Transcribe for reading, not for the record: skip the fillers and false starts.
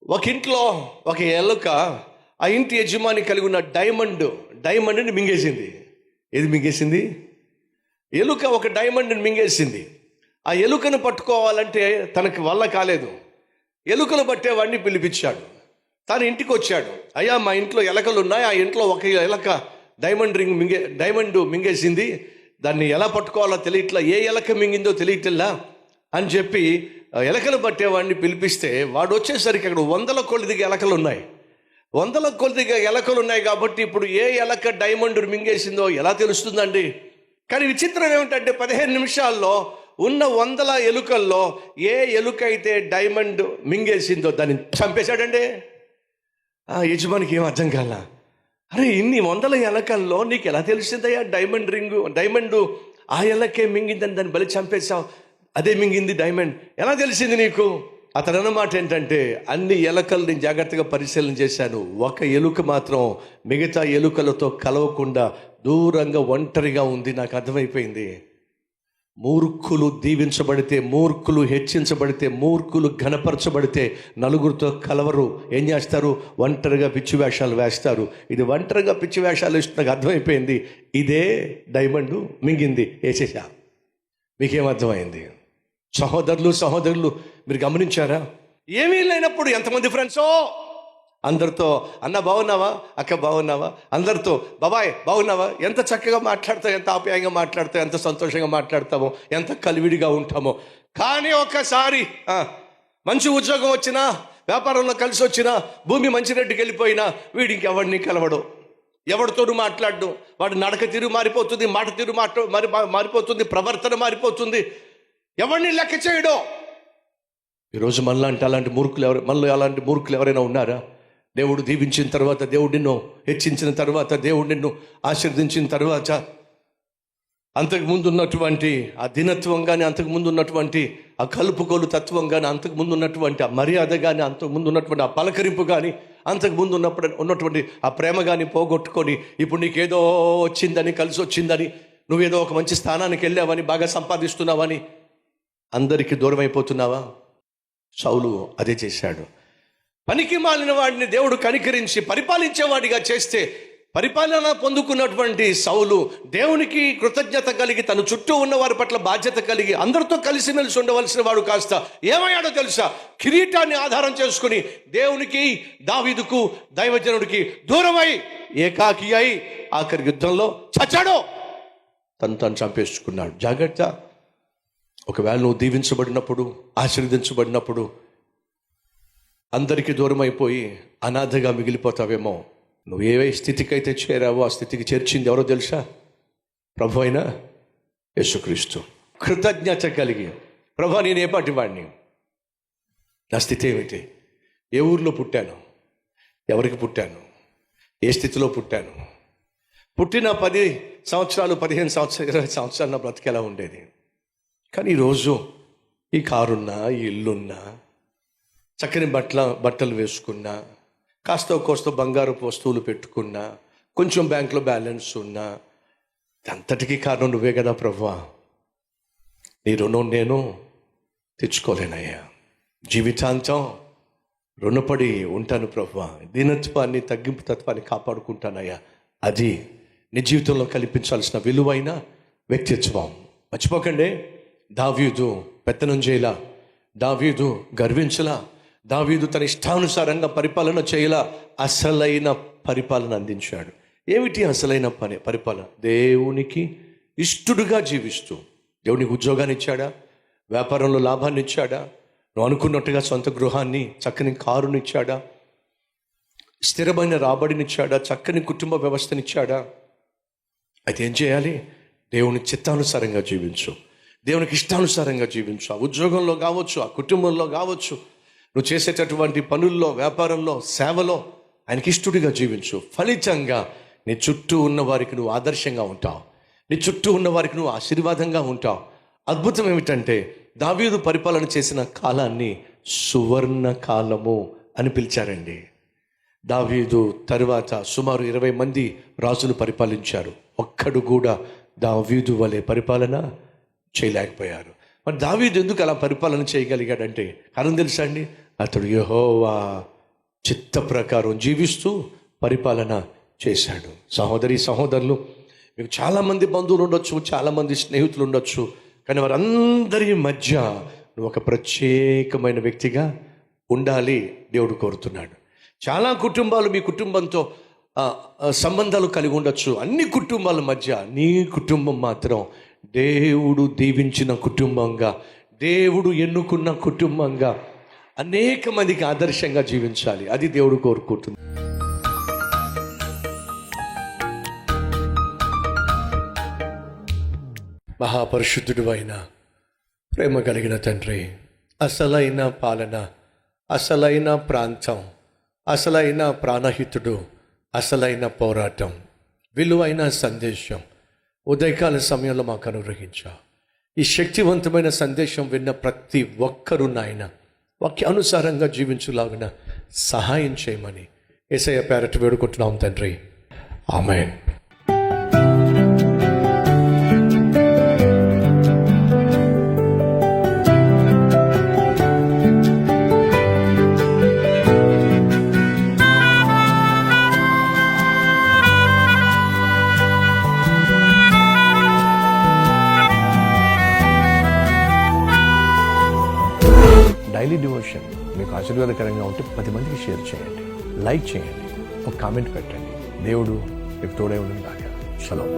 ఒక ఇంట్లో ఒక ఎలుక ఆ ఇంటి యజమాని కలిగి ఉన్న డైమండ్ని మింగేసింది. ఏది మింగేసింది? ఎలుక ఒక డైమండ్ని మింగేసింది. ఆ ఎలుకను పట్టుకోవాలంటే తనకి వల్ల కాలేదు. ఎలుకను పట్టేవాడిని పిలిపించాడు. తను ఇంటికి వచ్చాడు. అయ్యా, మా ఇంట్లో ఎలకలు ఉన్నాయి, ఆ ఇంట్లో ఒక ఎలక డైమండ్ మింగేసింది, దాన్ని ఎలా పట్టుకోవాలో తెలియట్లా, ఏ ఎలక మింగిందో తెలియట్లా అని చెప్పి ఎలకలు పట్టేవాడిని పిలిపిస్తే వాడు వచ్చేసరికి అక్కడ 100 కొలదిగా ఎలకలు ఉన్నాయి. 100 కొలదిగా ఎలకలు ఉన్నాయి కాబట్టి ఇప్పుడు ఏ ఎలక డైమండ్ మింగేసిందో ఎలా తెలుస్తుందండి? కానీ విచిత్రం ఏమిటంటే 15 నిమిషాల్లో ఉన్న 100 ఎలుకల్లో ఏ ఎలుక అయితే డైమండ్ మింగేసిందో దాన్ని చంపేశాడండి. ఆ యజమానికి ఏం అర్థం కాల. అరే, ఇన్ని 100 ఎలకల్లో నీకు ఎలా తెలిసిందయ్యా డైమండ్ ఆ ఎలకే మింగిందని దాన్ని బలి చంపేశావు, అదే మింగింది డైమండ్ ఎలా తెలిసింది నీకు? అతను అన్నమాట ఏంటంటే, అన్ని ఎలుకలు నేను జాగ్రత్తగా పరిశీలన చేశాను, ఒక ఎలుక మాత్రం మిగతా ఎలుకలతో కలవకుండా దూరంగా ఒంటరిగా ఉంది. నాకు అర్థమైపోయింది, మూర్ఖులు దీవించబడితే, మూర్ఖులు హెచ్చించబడితే, మూర్ఖులు ఘనపరచబడితే నలుగురితో కలవరు. ఏం చేస్తారు? ఒంటరిగా పిచ్చి వేషాలు వేస్తారు. ఇది ఒంటరిగా పిచ్చి వేషాలు వేస్తే నాకు అర్థమైపోయింది, ఇదే డైమండ్ మింగింది, వేసేసా. మీకేం అర్థమైంది? సహోదరులు మీరు గమనించారా? ఏమీ లేనప్పుడు ఎంతమంది ఫ్రెండ్సో, అందరితో అన్న బాగున్నావా, అక్క బాగున్నావా, అందరితో బాబాయ్ బాగున్నావా, ఎంత చక్కగా మాట్లాడతావు, ఎంత ఆప్యాయంగా మాట్లాడతావు, ఎంత సంతోషంగా మాట్లాడతామో, ఎంత కలివిడిగా ఉంటామో. కానీ ఒక్కసారి మంచి ఉద్యోగం వచ్చినా, వ్యాపారంలో కలిసి వచ్చినా, భూమి మంచి రెడ్డికి వెళ్ళిపోయినా వీడి ఇంకెవడిని కలవడు, ఎవరితోనూ మాట్లాడడం. వాడు నడక తీరు మారిపోతుంది, మాట తీరు మారిపోతుంది, ప్రవర్తన మారిపోతుంది, ఎవరిని లెక్క చేయడం. ఈరోజు అలాంటి మూర్ఖులు ఎవరైనా ఉన్నారా? దేవుడు దీవించిన తర్వాత, దేవుడు నిన్ను హెచ్చించిన తర్వాత, దేవుడు నిన్ను ఆశీర్వదించిన తర్వాత, అంతకుముందు ఉన్నటువంటి ఆ దినత్వం కానీ, అంతకుముందు ఉన్నటువంటి ఆ కలుపుకోలు తత్వం కానీ, అంతకుముందు ఉన్నటువంటి ఆ మర్యాద కానీ, అంతకుముందు ఉన్నటువంటి ఆ పలకరింపు కానీ, అంతకుముందు ఉన్నటువంటి ఆ ప్రేమ కానీ పోగొట్టుకొని ఇప్పుడు నీకేదో వచ్చిందని, కలిసి వచ్చిందని, నువ్వేదో ఒక మంచి స్థానానికి వెళ్ళావని, బాగా సంపాదిస్తున్నావని అందరికీ దూరం అయిపోతున్నావా? సౌలు అదే చేశాడు. పనికి మాలిన వాడిని దేవుడు కనికరించి పరిపాలించేవాడిగా చేస్తే, పరిపాలన పొందుకున్నటువంటి సౌలు దేవునికి కృతజ్ఞత కలిగి, తన చుట్టూ ఉన్న వారి పట్ల బాధ్యత కలిగి, అందరితో కలిసిమెలిసి ఉండవలసిన వాడు కాస్త ఏమయ్యాడో తెలుసా? కిరీటాన్ని ఆధారం చేసుకుని దేవునికి, దావీదుకు, దైవజనుడికి దూరమై, ఏకాకి అయి ఆఖరి యుద్ధంలో చచ్చాడు, తను చంపేసుకున్నాడు. జాగ్రత్త. ఒకవేళ నువ్వు దీవించబడినప్పుడు, ఆశీర్వదించబడినప్పుడు అందరికీ దూరం అయిపోయి అనాథగా మిగిలిపోతావేమో. నువ్వు ఏ స్థితికి అయితే చేరావో ఆ స్థితికి చేర్చింది ఎవరో తెలుసా? ప్రభు అయిన యేసుక్రీస్తు. కృతజ్ఞత కలిగి, ప్రభు నేను ఏ పాటి వాడిని, నా స్థితి ఏమిటి, ఏ ఊర్లో పుట్టాను, ఎవరికి పుట్టాను, ఏ స్థితిలో పుట్టాను, పుట్టిన 10 సంవత్సరాలు 15 సంవత్సరాలు 20 సంవత్సరాలు నా బ్రతికేలా ఉండేది. కానీ ఈరోజు ఈ కారున్నా, ఈ ఇల్లున్నా, చక్కని బట్టలు వేసుకున్నా, కాస్త కోస్త బంగారపు వస్తువులు పెట్టుకున్నా, కొంచెం బ్యాంకులో బ్యాలెన్స్ ఉన్నా, అంతటికీ కారణం నువ్వే కదా ప్రభువా. నీ రుణం నేను తెచ్చుకోలేనయ్యా. జీవితాంతం రుణపడి ఉంటాను ప్రభువా. దీనత్వాన్ని, తగ్గింపు తత్వాన్ని కాపాడుకుంటానయ్యా. అది నీ జీవితంలో కల్పించాల్సిన విలువైన వ్యక్తిత్వం. మర్చిపోకండి, దావీదు పెత్తనం చేయలా, దావీదు గర్వించలా, దావీదు తన ఇష్టానుసారంగా పరిపాలన చేయలా, అసలైన పరిపాలన అందించాడు. ఏమిటి అసలైన పరిపాలన? దేవునికి ఇష్టడుగా జీవిస్తూ. దేవునికి ఉద్యోగాన్ని ఇచ్చాడా, వ్యాపారంలో లాభాన్ని ఇచ్చాడా, నువ్వు అనుకున్నట్టుగా సొంత గృహాన్ని, చక్కని కారుని ఇచ్చాడా, స్థిరమైన రాబడినిచ్చాడా, చక్కని కుటుంబ వ్యవస్థనిచ్చాడా? అయితే ఏం చేయాలి? దేవుని చిత్తానుసారంగా జీవించు, దేవునికి ఇష్టానుసారంగా జీవించు. ఆ ఉద్యోగంలో కావచ్చు, ఆ కుటుంబంలో కావచ్చు, నువ్వు చేసేటటువంటి పనుల్లో, వ్యాపారంలో, సేవలో ఆయనకి ఇష్టడిగా జీవించు. ఫలితంగా నీ చుట్టూ ఉన్న వారికి నువ్వు ఆదర్శంగా ఉంటావు, నీ చుట్టూ ఉన్న వారికి నువ్వు ఆశీర్వాదంగా ఉంటావు. అద్భుతం ఏమిటంటే, దావీదు పరిపాలన చేసిన కాలాన్ని సువర్ణ కాలము అని పిలిచారండి. దావీదు తరువాత సుమారు 20 మంది రాజులు పరిపాలించారు. ఒక్కడు కూడా దావీదు వలె పరిపాలన చేయలేకపోయారు. మరి దావీదు ఎందుకు అలా పరిపాలన చేయగలిగాడంటే కారణం తెలుసా అండి? అతడు యెహోవా చిత్త ప్రకారం జీవిస్తూ పరిపాలన చేశాడు. సహోదరి సహోదరులు, మీకు చాలామంది బంధువులు ఉండొచ్చు, చాలామంది స్నేహితులు ఉండొచ్చు, కానీ వారందరి మధ్య నువ్వు ఒక ప్రత్యేకమైన వ్యక్తిగా ఉండాలి దేవుడు కోరుతున్నాడు. చాలా కుటుంబాలు మీ కుటుంబంతో సంబంధాలు కలిగి ఉండొచ్చు. అన్ని కుటుంబాల మధ్య నీ కుటుంబం మాత్రం దేవుడు దీవించిన కుటుంబంగా, దేవుడు ఎన్నుకున్న కుటుంబంగా అనేక మందికి ఆదర్శంగా జీవించాలి. అది దేవుడు కోరుకుంటుంది. మహాపరిశుద్ధుడు అయిన ప్రేమ కలిగిన తండ్రి, అసలైన పాలన, అసలైన ప్రాంతం, అసలైన ప్రాణహితుడు, అసలైన పోరాటం, విలువైన సందేశం ఉదయకాల సమయంలో మాకు అనుగ్రహించావు. ఈ శక్తివంతమైన సందేశం విన్న ప్రతి ఒక్కరూ నాయన వాక్యానుసారంగా జీవించులాగిన సహాయం చేయమని యేసయ్య పేరట వేడుకుంటున్నాం తండ్రి. ఆమేన్. డైలీ డివోషన్ మీకు ఆశీర్వాదకరంగా ఉంటే 10 మందికి షేర్ చేయండి, లైక్ చేయండి, ఒక కామెంట్ పెట్టండి. దేవుడు మీకు తోడై ఉండను గాక. షలోమ్.